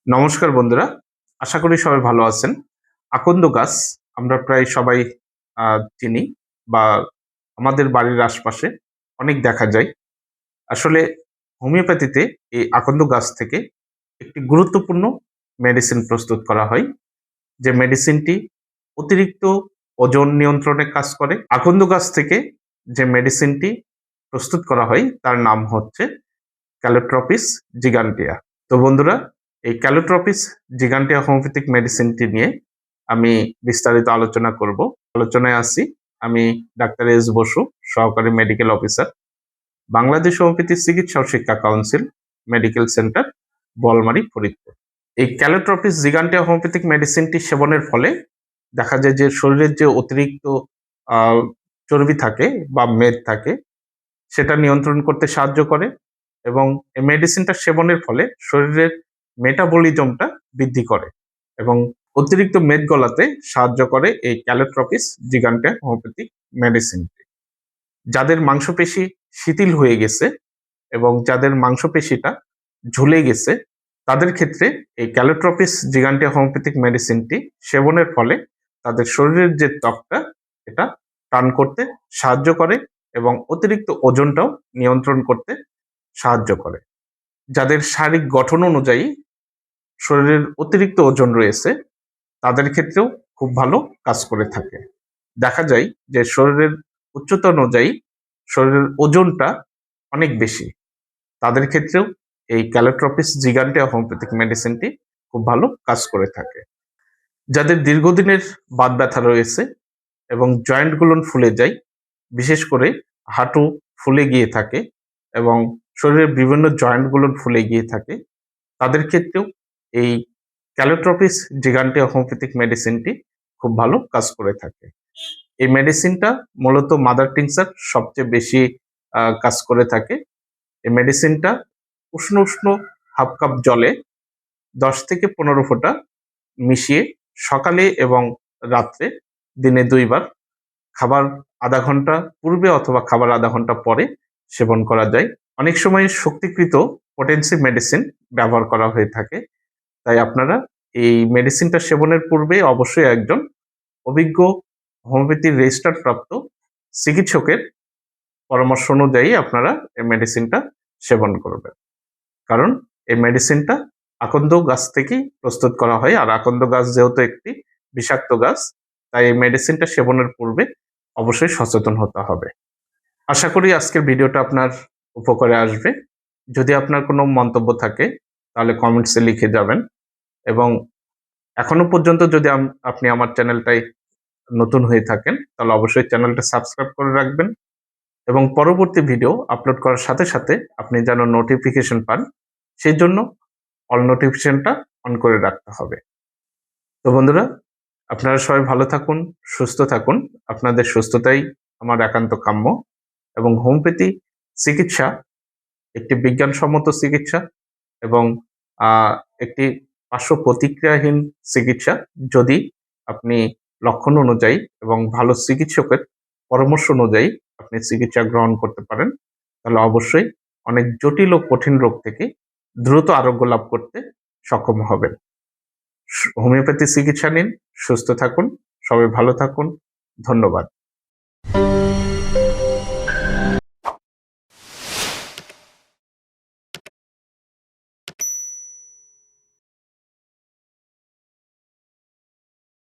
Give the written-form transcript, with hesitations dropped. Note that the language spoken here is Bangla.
নমস্কার বন্ধুরা, আশা করি সবাই ভালো আছেন। আকন্দ গাছ আমরা প্রায় সবাই চিনি বা আমাদের বাড়ির আশপাশে অনেক দেখা যায়। আসলে হোমিওপ্যাথিতে এই আকন্দ গাছ থেকে একটি গুরুত্বপূর্ণ মেডিসিন প্রস্তুত করা হয়, যে মেডিসিনটি অতিরিক্ত ওজন নিয়ন্ত্রণে কাজ করে। আকন্দ গাছ থেকে যে মেডিসিনটি প্রস্তুত করা হয় তার নাম হচ্ছে ক্যালোট্রপিস জিগান্টিয়া। তো বন্ধুরা, এই ক্যালোট্রপিস জিগান্টিয়া হোমিওপ্যাথিক মেডিসিনটি নিয়ে আমি বিস্তারিত আলোচনা করব। আলোচনায় আসি আমি ডাক্তার এস বসু, সহকারী মেডিকেল অফিসার, বাংলাদেশ হোমিওপ্যাথি চিকিৎসা ও শিক্ষা council, medical centre, Boalmari, Faridpur. এই ক্যালোট্রপিস জিগান্টিয়া হোমিওপ্যাথিক মেডিসিনটি সেবনের ফলে দেখা যায় যে শরীরের যে অতিরিক্ত আহ, চর্বি থাকে বা মেদ থাকে সেটা নিয়ন্ত্রণ করতে সাহায্য করে এবং এই মেডিসিনটা সেবনের ফলে শরীরের মেটাবলিজমটা বৃদ্ধি করে এবং অতিরিক্ত মেদ গলাতে সাহায্য করে এই ক্যালোট্রপিস জিগান্টিয়া হোমিওপ্যাথিক মেডিসিনটি। যাদের মাংসপেশি শিথিল হয়ে গেছে এবং যাদের মাংসপেশিটা ঝুলে গেছে তাদের ক্ষেত্রে এই ক্যালোট্রপিস জিগান্টিয়া হোমিওপ্যাথিক মেডিসিনটি সেবনের ফলে তাদের শরীরের যে ত্বকটা এটা টান করতে সাহায্য করে এবং অতিরিক্ত ওজনটাও নিয়ন্ত্রণ করতে সাহায্য করে। যাদের শারীরিক গঠন অনুযায়ী শরীরের অতিরিক্ত ওজন রয়েছে তাদের ক্ষেত্রেও খুব ভালো কাজ করে থাকে। দেখা যায় যে শরীরের উচ্চতা অনুযায়ী শরীরের ওজনটা অনেক বেশি, তাদের ক্ষেত্রেও এই ক্যালোট্রপিস জিগান্টিয়া হোমিওপ্যাথিক মেডিসিনটি খুব ভালো কাজ করে থাকে। যাদের দীর্ঘদিনের বাত ব্যথা রয়েছে এবং জয়েন্টগুলো ফুলে যায়, বিশেষ করে হাঁটু ফুলে গিয়ে থাকে এবং শরীরের বিভিন্ন জয়েন্টগুলো ফুলে গিয়ে থাকে, তাদের ক্ষেত্রেও এই ক্যালোট্রপিস জিগান্টিয়া হোমিওপ্যাথিক মেডিসিনটি খুব ভালো কাজ করে থাকে। এই মেডিসিনটা মূলত মাদার টিংচার সবচেয়ে বেশি কাজ করে থাকে। এই মেডিসিনটা উষ্ণ উষ্ণ হাফ কাপ জলে 10 থেকে 15 ফোঁটা মিশিয়ে সকালে এবং রাত্রে দিনে 2 বার খাবার আধা ঘন্টা পূর্বে অথবা খাবার আধা ঘন্টা পরে সেবন করা যায়। অনেক সময় শক্তিকৃত পটেন্সি মেডিসিন ব্যবহার করা হয়ে থাকে, তাই আপনারা এই মেডিসিনটা সেবনের পূর্বে অবশ্যই একজন অভিজ্ঞ হোমিওপ্যাথির রেজিস্টার প্রাপ্ত চিকিৎসকের পরামর্শ অনুযায়ী আপনারা এই মেডিসিনটা সেবন করবেন। কারণ এই মেডিসিনটা আকন্দ গাছ থেকেই প্রস্তুত করা হয়, আর আকন্দ গাছ যেহেতু একটি বিষাক্ত গাছ, তাই এই মেডিসিনটা সেবনের পূর্বে অবশ্যই সচেতন হতে হবে। আশা করি আজকের ভিডিওটা আপনার উপকারে আসবে। যদি আপনার কোনো মন্তব্য থাকে তাহলে কমেন্টসে লিখে যাবেন এবং এখনো পর্যন্ত যদি আপনি আমার চ্যানেলটাই নতুন হয়ে থাকেন তাহলে অবশ্যই চ্যানেলটা সাবস্ক্রাইব করে রাখবেন এবং পরবর্তী ভিডিও আপলোড করার সাথে সাথে আপনি যেন নোটিফিকেশন পান সেই জন্য অল নোটিফিকেশনটা অন করে রাখতে হবে। তো বন্ধুরা, আপনারা সবাই ভালো থাকুন, সুস্থ থাকুন। আপনাদের সুস্থতাই আমার একান্ত কাম্য এবং হোমিওপ্যাথি চিকিৎসা একটি বিজ্ঞানসম্মত চিকিৎসা এবং একটি পার্শ্ব প্রতিক্রিয়াহীন চিকিৎসা। যদি আপনি লক্ষণ অনুযায়ী এবং ভালো চিকিৎসকের পরামর্শ অনুযায়ী আপনি চিকিৎসা গ্রহণ করতে পারেন তাহলে অবশ্যই অনেক জটিল ও কঠিন রোগ থেকে দ্রুত আরোগ্য লাভ করতে সক্ষম হবেন। হোমিওপ্যাথি চিকিৎসা নিন, সুস্থ থাকুন, সবাই ভালো থাকুন। ধন্যবাদ।